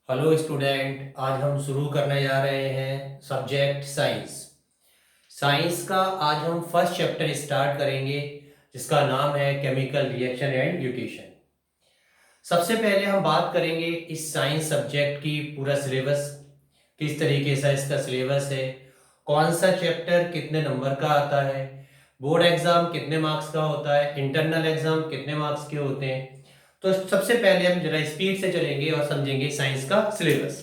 Hello student, आज हम शुरू करने जा रहे हैं सब्जेक्ट साइंस। साइंस का आज हम फर्स्ट चैप्टर स्टार्ट करेंगे जिसका नाम है केमिकल रिएक्शन एंड म्यूटेशन। सबसे पहले हम बात करेंगे इस साइंस सब्जेक्ट की पूरा सिलेबस, किस तरीके से इसका सिलेबस है, कौन सा चैप्टर कितने नंबर का आता है, बोर्ड एग्जाम कितने मार्क्स का होता है, इंटरनल एग्जाम कितने मार्क्स के होते हैं। तो सबसे पहले हम जरा स्पीड से चलेंगे और समझेंगे साइंस का सिलेबस।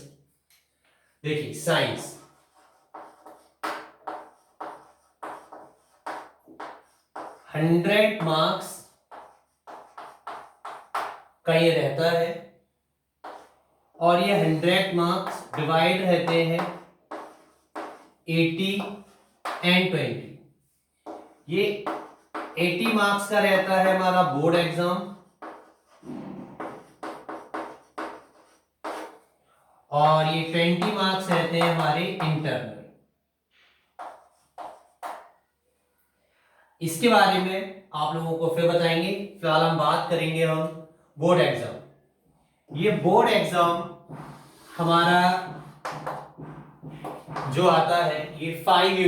देखिए साइंस 100 मार्क्स का ये रहता है और ये 100 मार्क्स डिवाइड रहते हैं 80 एंड 20। ये 80 मार्क्स का रहता है हमारा बोर्ड एग्जाम और ये 20 मार्क्स रहते हैं हमारे इंटरनल। इसके बारे में आप लोगों को फिर बताएंगे। फिलहाल हम बात करेंगे हम बोर्ड एग्जाम। ये बोर्ड एग्जाम हमारा जो आता है ये 5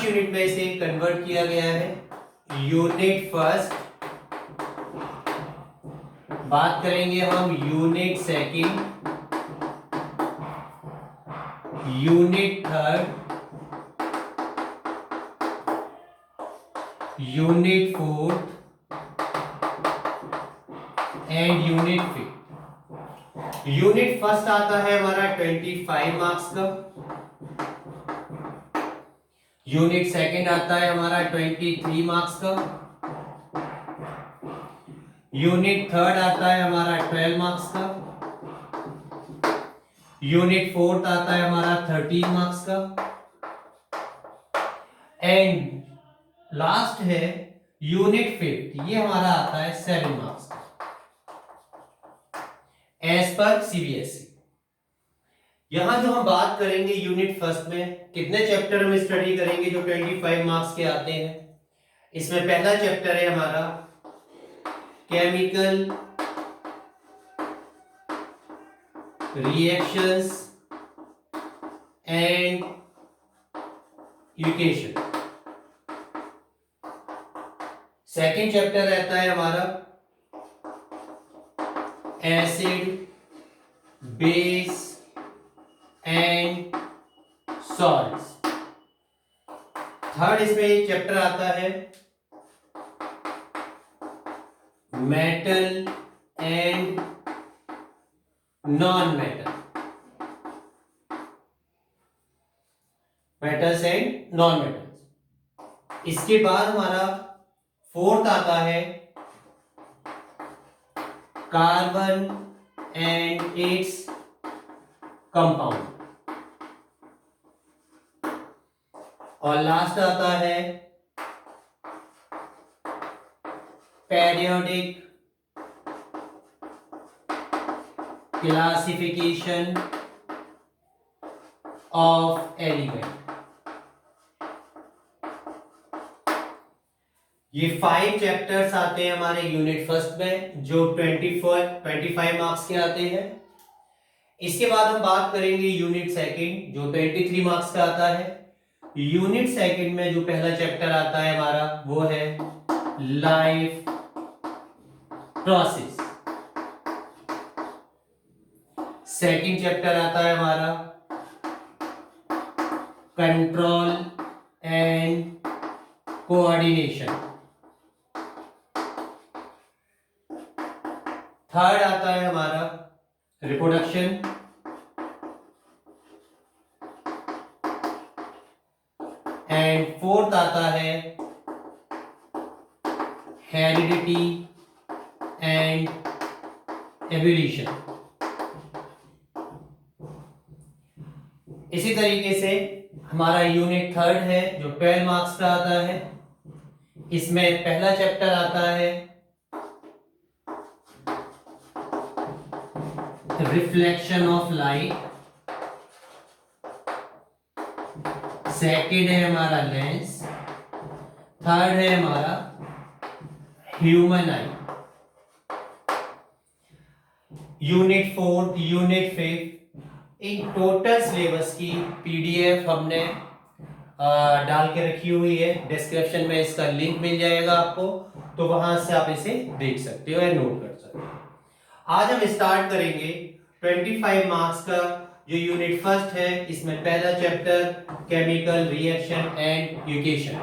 यूनिट में से कन्वर्ट किया गया है। यूनिट फर्स्ट, बात करेंगे हम unit second, unit third, unit fourth and unit fifth. Unit first आता है हमारा 25 मार्क्स का, यूनिट सेकंड आता है हमारा 23 मार्क्स का, यूनिट थर्ड आता है हमारा 12 मार्क्स का, यूनिट फोर्थ आता है हमारा 13 मार्क्स का एंड लास्ट है यूनिट फिफ्थ, ये हमारा आता है 7 मार्क्स का एज पर सीबीएसई। यहां जो हम बात करेंगे यूनिट फर्स्ट में कितने चैप्टर में स्टडी करेंगे जो 25 मार्क्स के आते हैं। इसमें पहला चैप्टर है हमारा chemical reactions and mutation. Second chapter रहता है हमारा acid, base and salts. Third इसमें एक चैप्टर आता है metal and non metal, metals and non metals. इसके बाद हमारा फोर्थ आता है कार्बन एंड इट्स कंपाउंड और लास्ट आता है पेरियोडिक क्लासिफिकेशन ऑफ एलिमेंट। ये 5 चैप्टर्स आते हैं हमारे यूनिट फर्स्ट में जो 25 मार्क्स के आते हैं। इसके बाद हम बात करेंगे यूनिट सेकंड जो 23 मार्क्स का आता है। यूनिट सेकंड में जो पहला चैप्टर आता है हमारा वो है लाइफ प्रोसेस। सेकंड चैप्टर आता है हमारा कंट्रोल एंड कोऑर्डिनेशन। थर्ड आता है हमारा रिप्रोडक्शन एंड फोर्थ आता है हेरिडिटी एंड एवोल्यूशन। इसी तरीके से हमारा यूनिट थर्ड है जो 12 मार्क्स का आता है। इसमें पहला चैप्टर आता है रिफ्लेक्शन ऑफ लाइट, सेकंड है हमारा लेंस, थर्ड है हमारा human I. Unit 4, unit 5 in total syllabus की पीडीएफ हमने डाल के रखी हुई है। डिस्क्रिप्शन में इसका लिंक मिल जाएगा आपको, तो वहां से आप इसे देख सकते हो या नोट कर सकते हो। आज हम स्टार्ट करेंगे 25 मार्क्स का जो यूनिट फर्स्ट है। इसमें पहला chapter chemical reaction and equation.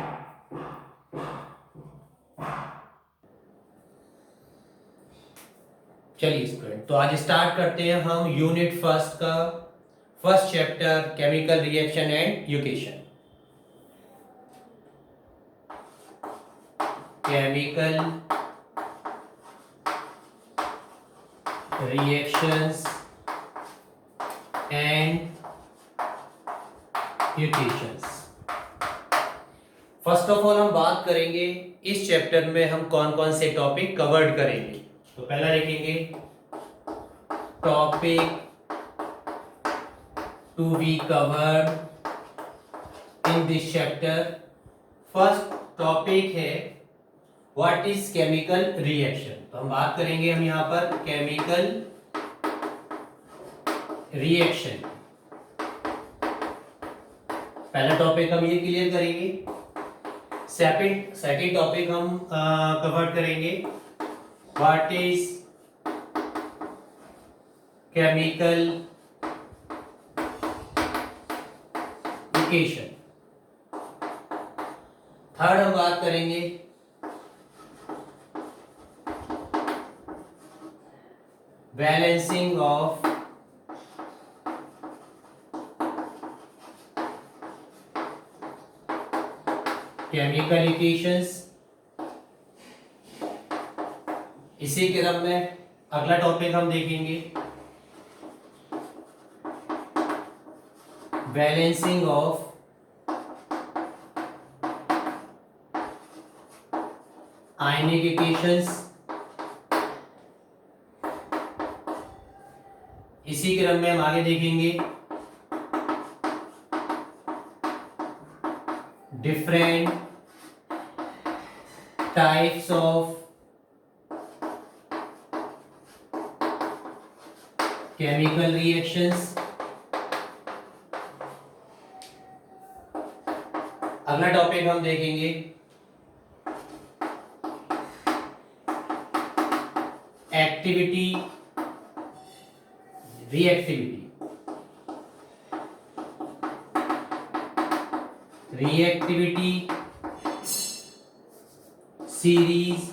चलिए स्टूडेंट, तो आज स्टार्ट करते हैं हम यूनिट फर्स्ट का first chapter chemical reaction and equation. Chemical reactions and equations. First of all हम बात करेंगे इस चैप्टर में हम कौन कौन से टॉपिक कवर्ड करेंगे। तो पहला देखेंगे topic to be covered in this chapter. First topic है व्हाट इज केमिकल रिएक्शन। तो हम बात करेंगे हम यहां पर केमिकल रिएक्शन। पहला टॉपिक हम ये क्लियर करेंगे। सेकंड टॉपिक हम कवर करेंगे व्हाट इज केमिकल यूकेशन। थर्ड हम बात करेंगे बैलेंसिंग ऑफ केमिकल इक्वेशंस। इसी क्रम में अगला टॉपिक हम देखेंगे बैलेंसिंग ऑफ आयनिक इक्वेशंस। इसी क्रम में हम आगे देखेंगे different types of chemical reactions. अगला टॉपिक हम देखेंगे activity reactivity. Reactivity series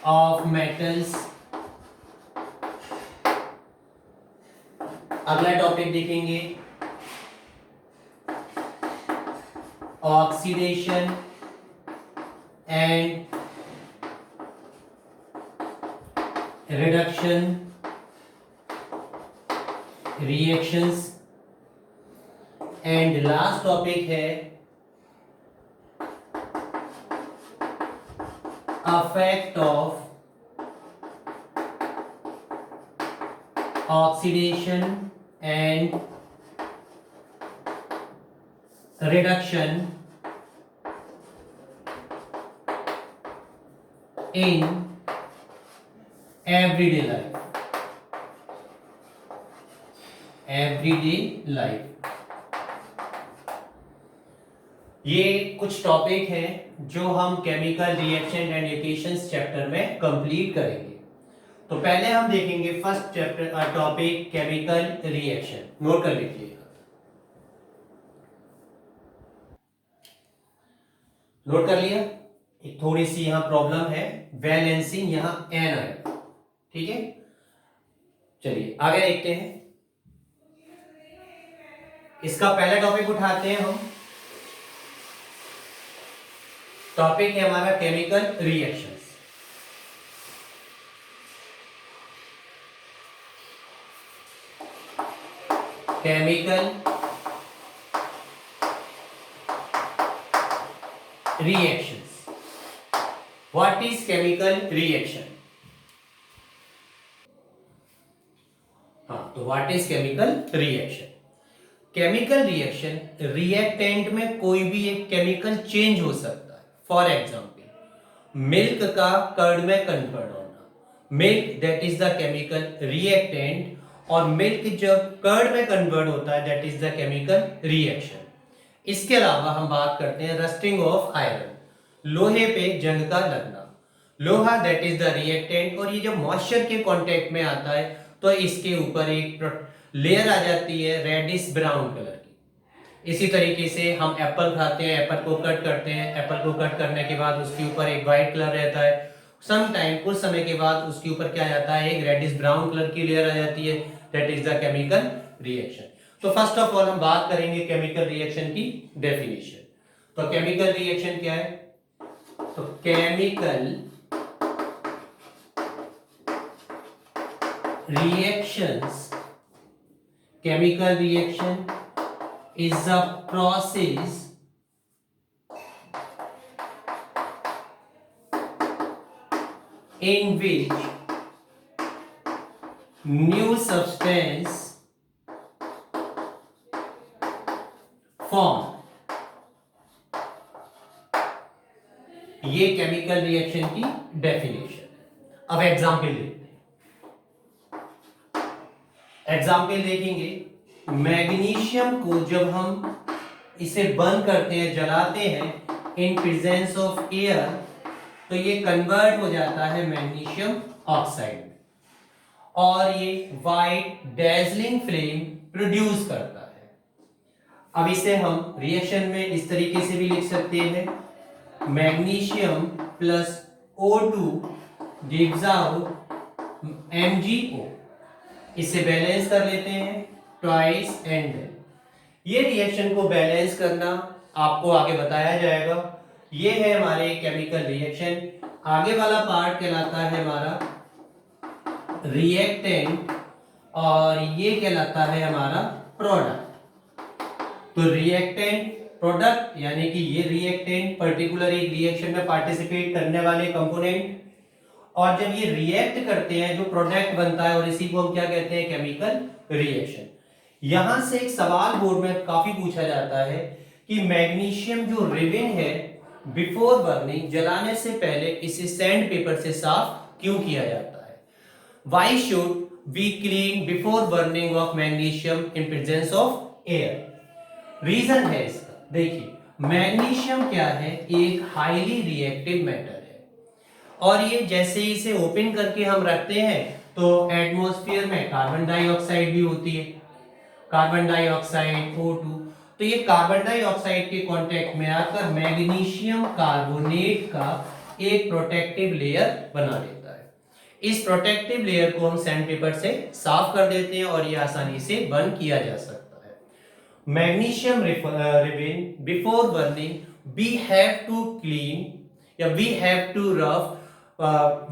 of metals. अगला टॉपिक देखेंगे oxidation and reduction reactions. And last topic है effect of oxidation and reduction in everyday life. Everyday life. ये कुछ टॉपिक हैं जो हम chemical reaction and equations chapter में कंप्लीट करेंगे। तो पहले हम देखेंगे first chapter topic chemical reaction. Note कर लीजिएगा, नोट कर लिया। एक थोड़ी सी यहां प्रॉब्लम है, बैलेंसिंग यहां एन आएगा, ठीक है। चलिए आगे देखते हैं। इसका पहला टॉपिक उठाते हैं हम। टॉपिक है हमारा chemical reactions. Chemical reactions. What is chemical reaction? हाँ, तो what is chemical reaction? Chemical reaction reactant में कोई भी एक केमिकल चेंज हो सकता है। फॉर एग्जाम्पल मिल्क का कर्ड में कन्वर्ट होना, milk that is the chemical reactant, और मिल्क जब कर्ड में कन्वर्ट होता है that is the chemical reaction. इसके अलावा हम बात करते हैं रस्टिंग ऑफ आयरन, लोहे पे जंग का लगना। लोहा दैट इज द रिएक्टेंट, और ये जब मॉइस्चर के कांटेक्ट में आता है तो इसके ऊपर एक लेयर आ जाती है रेडिश ब्राउन कलर की। इसी तरीके से हम एप्पल खाते हैं, एप्पल को कट करते हैं, एप्पल को कट करने के बाद उसके ऊपर एक वाइट कलर रहता है, सम टाइम कुछ समय के बाद उसके ऊपर क्या आता है, एक रेडिश ब्राउन कलर की लेयर आ जाती है, that is the chemical reaction. तो फर्स्ट ऑफ ऑल हम बात करेंगे केमिकल रिएक्शन की डेफिनेशन। तो केमिकल रिएक्शन क्या है? तो chemical reaction is a process in which new substance form। ये केमिकल रिएक्शन की डेफिनेशन। अब एग्जाम्पल देखते हैं। एग्जाम्पल देखेंगे, मैग्नीशियम को जब हम इसे बंद करते हैं, जलाते हैं इन प्रेजेंस ऑफ एयर, तो ये कन्वर्ट हो जाता है मैग्नीशियम ऑक्साइड में, और ये वाइट डैजलिंग फ्लेम प्रोड्यूस करता है। अब इसे हम रिएक्शन में इस तरीके से भी लिख सकते हैं, magnesium plus O2 gives out MgO। इसे बैलेंस कर लेते हैं ट्वाइस एंड देन। ये रिएक्शन को बैलेंस करना आपको आगे बताया जाएगा। ये है हमारे केमिकल रिएक्शन। आगे वाला पार्ट कहलाता है हमारा रिएक्टेंट, और ये कहलाता है हमारा प्रोडक्ट। तो रिएक्टेंट प्रोडक्ट यानी कि ये रिएक्टेंट पर्टिकुलर एक रिएक्शन में पार्टिसिपेट करने वाले कंपोनेंट, और जब ये रिएक्ट करते हैं जो प्रोडक्ट बनता है, और इसी को हम क्या कहते हैं, केमिकल रिएक्शन। यहां से एक सवाल बोर्ड में काफी पूछा जाता है कि मैग्नीशियम जो रिबिन है, बिफोर बर्निंग, जलाने से पहले इसे सैंड पेपर से साफ क्यों किया जाता है? Why should we clean before burning of magnesium in presence of air? Reason है इसका, देखिए मैग्नीशियम क्या है, एक हाईली रिएक्टिव मेटल है, और ये जैसे ही इसे ओपन करके हम रखते हैं तो एटमॉस्फेयर में कार्बन डाइऑक्साइड भी होती है, कार्बन डाइऑक्साइड O2। तो ये कार्बन डाइऑक्साइड के कांटेक्ट में आकर मैग्नीशियम कार्बोनेट का एक प्रोटेक्टिव लेयर बना देता है। इस प्रोटेक्टिव लेयर को हम सैंड पेपर से साफ कर देते हैं, और ये आसानी से बर्न किया जा सकता है। Magnesium ribbon before burning we have to clean या we have to rough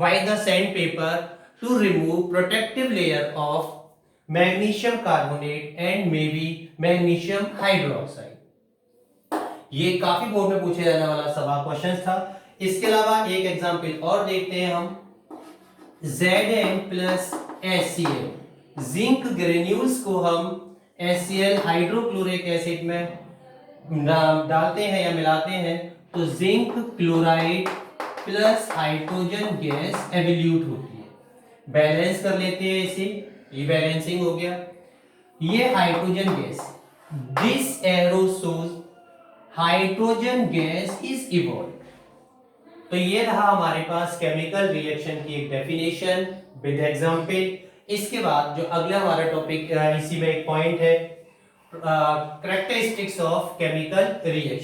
by the sandpaper to remove protective layer of magnesium carbonate and maybe magnesium hydroxide। ये काफी बोर्ड में पूछे जाने वाला सवाल क्वेश्चन था। इसके अलावा एक एग्जांपल और देखते हैं हम, Zn plus HCl, zinc granules को हम HCl हाइड्रोक्लोरिक एसिड में डालते हैं या मिलाते हैं, तो zinc chloride plus hydrogen gas evolute होती है। बैलेंस कर लेते हैं इसे, ये बैलेंसिंग हो गया। ये hydrogen gas, this arrow shows hydrogen gas is evolve. तो ये रहा हमारे पास केमिकल रिएक्शन की एक डेफिनेशन विद एग्जांपल। इसके बाद जो अगला हमारा टॉपिक, इसी में एक पॉइंट है, कैरेक्टरिस्टिक्स ऑफ केमिकल रिएक्शन।